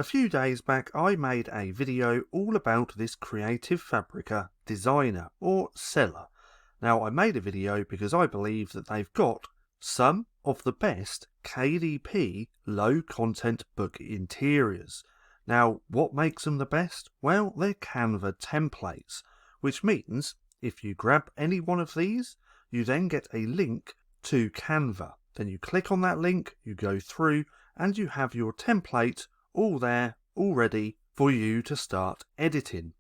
A few days back I made a video all about this Creative Fabrica designer or seller. Now I made a video because I believe that they've got some of the best KDP low content book interiors. Now what makes them the best? Well, they're Canva templates, which means if you grab any one of these, you then get a link to Canva. Then you click on that link, you go through, and you have your template all there, all ready for you to start editing.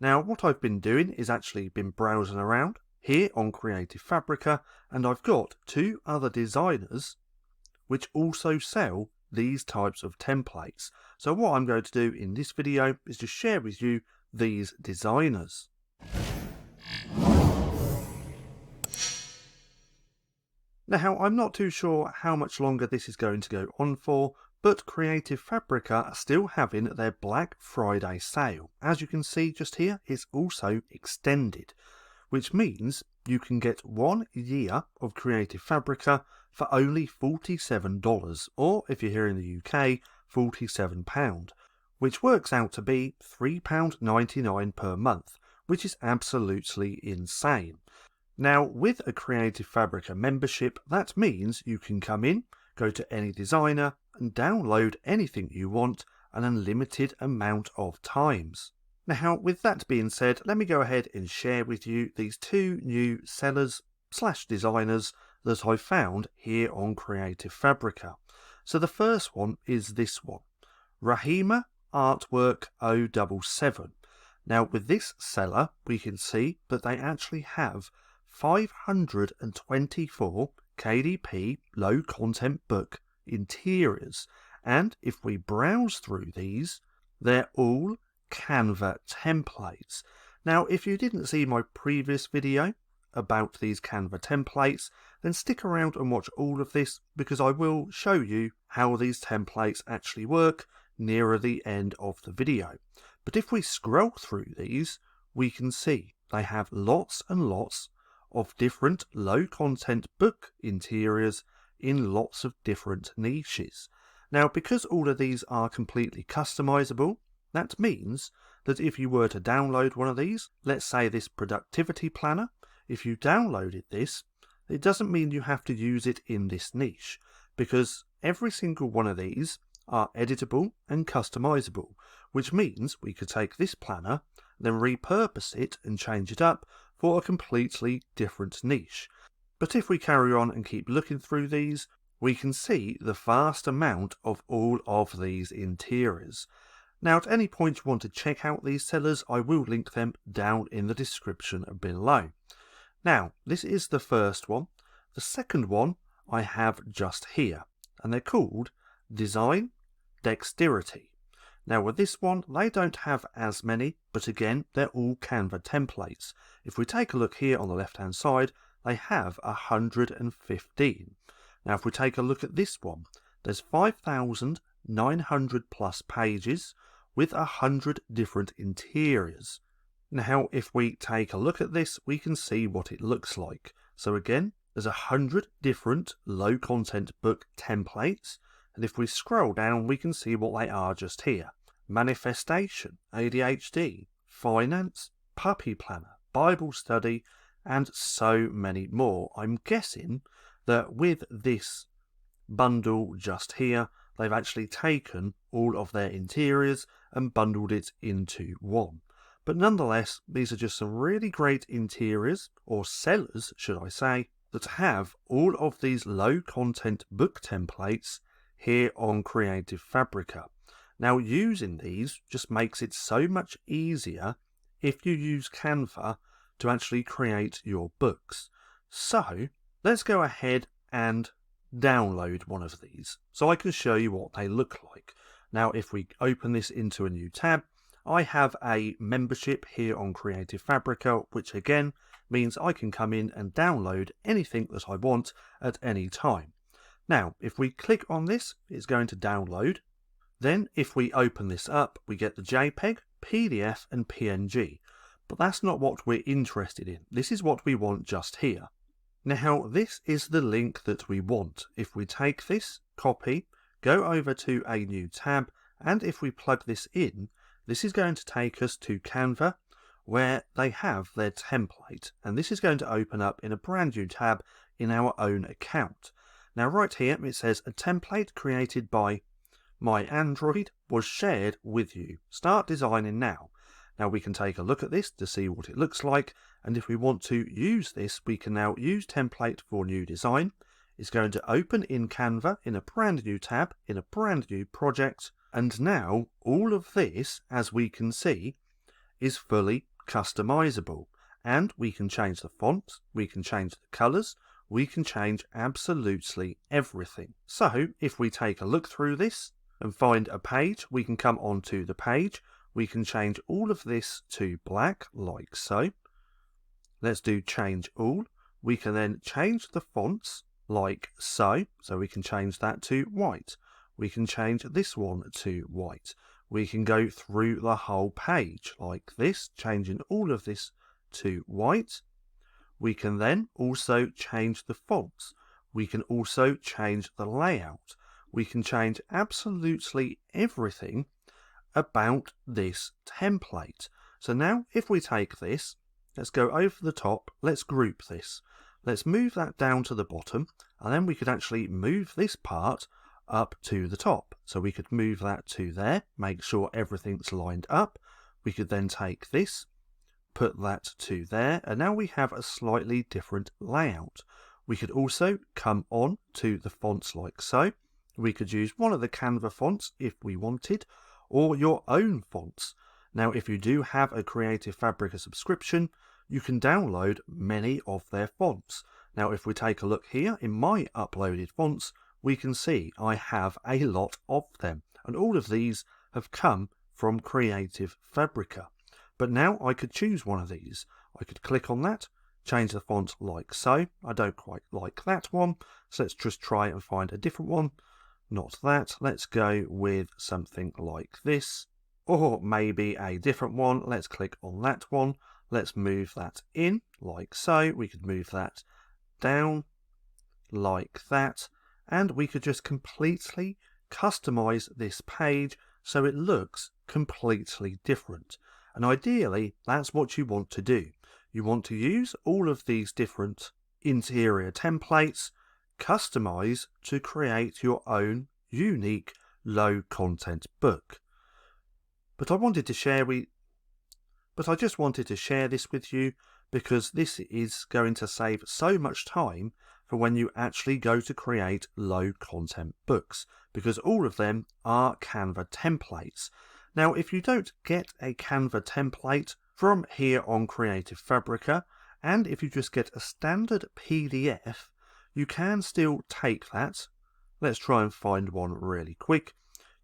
Now what I've been doing is actually been browsing around here on Creative Fabrica, and I've got two other designers which also sell these types of templates. So what I'm going to do in this video is to share with you these designers. Now, I'm not too sure how much longer this is going to go on for, but Creative Fabrica are still having their Black Friday sale. As you can see just here, it's also extended, which means you can get 1 year of Creative Fabrica for only $47, or if you're here in the UK, £47, which works out to be £3.99 per month, which is absolutely insane. Now, with a Creative Fabrica membership, that means you can come in, go to any designer, and download anything you want an unlimited amount of times. Now, with that being said, let me go ahead and share with you these two new sellers/designers that I found here on Creative Fabrica. So the first one is this one, Rahima Artwork 077. Now, with this seller, we can see that they actually have 524 KDP low content book interiors, and if we browse through these, they're all Canva templates. Now if you didn't see my previous video about these Canva templates, then stick around and watch all of this, because I will show you how these templates actually work nearer the end of the video. But if we scroll through these, we can see they have lots and lots of different low content book interiors in lots of different niches. Now, because all of these are completely customizable, that means that if you were to download one of these, let's say this productivity planner, if you downloaded this, it doesn't mean you have to use it in this niche, because every single one of these are editable and customizable, which means we could take this planner, then repurpose it and change it up for a completely different niche. But if we carry on and keep looking through these, we can see the vast amount of all of these interiors. Now, at any point you want to check out these sellers, I will link them down in the description below. Now, this is the first one. The second one I have just here, and they're called Design Dexterity. Now with this one, they don't have as many, but again, they're all Canva templates. If we take a look here on the left hand side, they have 115. Now if we take a look at this one, there's 5,900 plus pages with 100 different interiors. Now if we take a look at this, we can see what it looks like. So again, there's 100 different low content book templates, and if we scroll down, we can see what they are just here. Manifestation, ADHD, finance, puppy planner, Bible study, and so many more. I'm guessing that with this bundle just here, they've actually taken all of their interiors and bundled it into one. But nonetheless, these are just some really great interiors, or sellers should I say, that have all of these low content book templates here on Creative Fabrica. Now using these just makes it so much easier if you use Canva to actually create your books. So let's go ahead and download one of these so I can show you what they look like. Now if we open this into a new tab, I have a membership here on Creative Fabrica, which again means I can come in and download anything that I want at any time. Now if we click on this, it's going to download. Then if we open this up, we get the JPEG, PDF and PNG. But that's not what we're interested in. This is what we want just here. Now this is the link that we want. If we take this, copy, go over to a new tab And if we plug this in, this is going to take us to Canva, where they have their template, and this is going to open up in a brand new tab in our own account. Now right here it says a template created by my Android was shared with you. Start designing now. Now we can take a look at this to see what it looks like, and if we want to use this, we can now use template for new design. It's going to open in Canva in a brand new tab in a brand new project, and now all of this, as we can see, is fully customizable, and we can change the fonts, we can change the colors, we can change absolutely everything. So if we take a look through this and find a page, we can come onto the page, we can change all of this to black like so. Let's do change all. We can then change the fonts like so we can change that to white. We can change this one to white. We can go through the whole page like this, changing all of this to white. We can then also change the fonts. We can also change the layout. We can change absolutely everything about this template. So now if we take this, let's go over the top, let's group this. Let's move that down to the bottom, and then we could actually move this part up to the top. So we could move that to there, make sure everything's lined up. We could then take this, put that to there, and now we have a slightly different layout. We could also come on to the fonts like so. We could use one of the Canva fonts if we wanted, or your own fonts. Now if you do have a Creative Fabrica subscription, you can download many of their fonts. Now if we take a look here in my uploaded fonts, we can see I have a lot of them, and all of these have come from Creative Fabrica. But now I could choose one of these. I could click on that, change the font like so. I don't quite like that one, so let's just try and find a different one. Not that. Let's go with something like this, or maybe a different one. Let's click on that one. Let's move that in like so. We could move that down like that, and we could just completely customize this page so it looks completely different. And ideally, that's what you want to do. You want to use all of these different interior templates, customize to create your own unique low content book. But I just wanted to share this with you because this is going to save so much time for when you actually go to create low content books, because all of them are Canva templates. Now if you don't get a Canva template from here on Creative Fabrica, and if you just get a standard PDF, you can still take that. Let's try and find one really quick.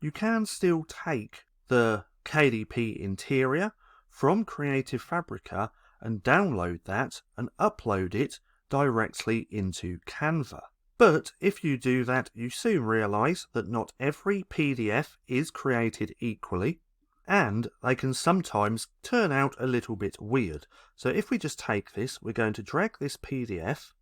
You can still take the KDP interior from Creative Fabrica and download that and upload it directly into Canva. But if you do that, you soon realize that not every PDF is created equally, and they can sometimes turn out a little bit weird. So if we just take this, we're going to drag this PDF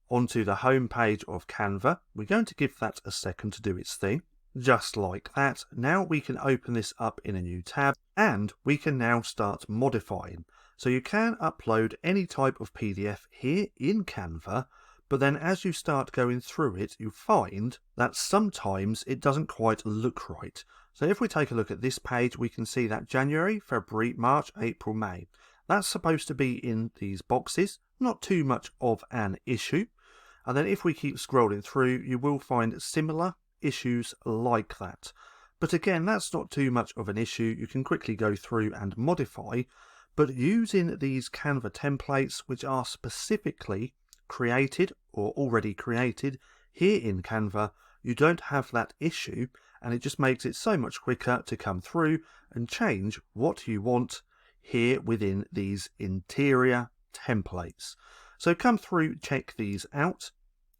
onto the home page of Canva. We're going to give that a second to do its thing. Just like that. Now we can open this up in a new tab, and we can now start modifying. So you can upload any type of PDF here in Canva, but then as you start going through it, you find that sometimes it doesn't quite look right. So if we take a look at this page, we can see that January, February, March, April, May. That's supposed to be in these boxes, not too much of an issue. And then if we keep scrolling through, you will find similar issues like that. But again, that's not too much of an issue. You can quickly go through and modify, but using these Canva templates, which are specifically created or already created here in Canva, you don't have that issue, and it just makes it so much quicker to come through and change what you want here within these interior templates. So come through, check these out.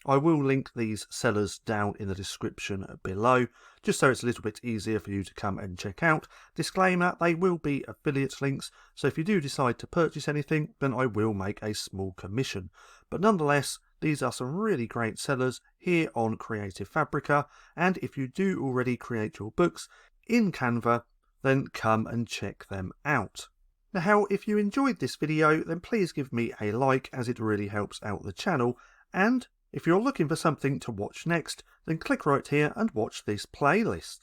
I will link these sellers down in the description below, just so it's a little bit easier for you to come and check out. Disclaimer, they will be affiliate links, so if you do decide to purchase anything, then I will make a small commission. But nonetheless, these are some really great sellers here on Creative Fabrica, and if you do already create your books, in Canva, then come and check them out. Now, if you enjoyed this video, then please give me a like, as it really helps out the channel, and if you're looking for something to watch next, then click right here and watch this playlist.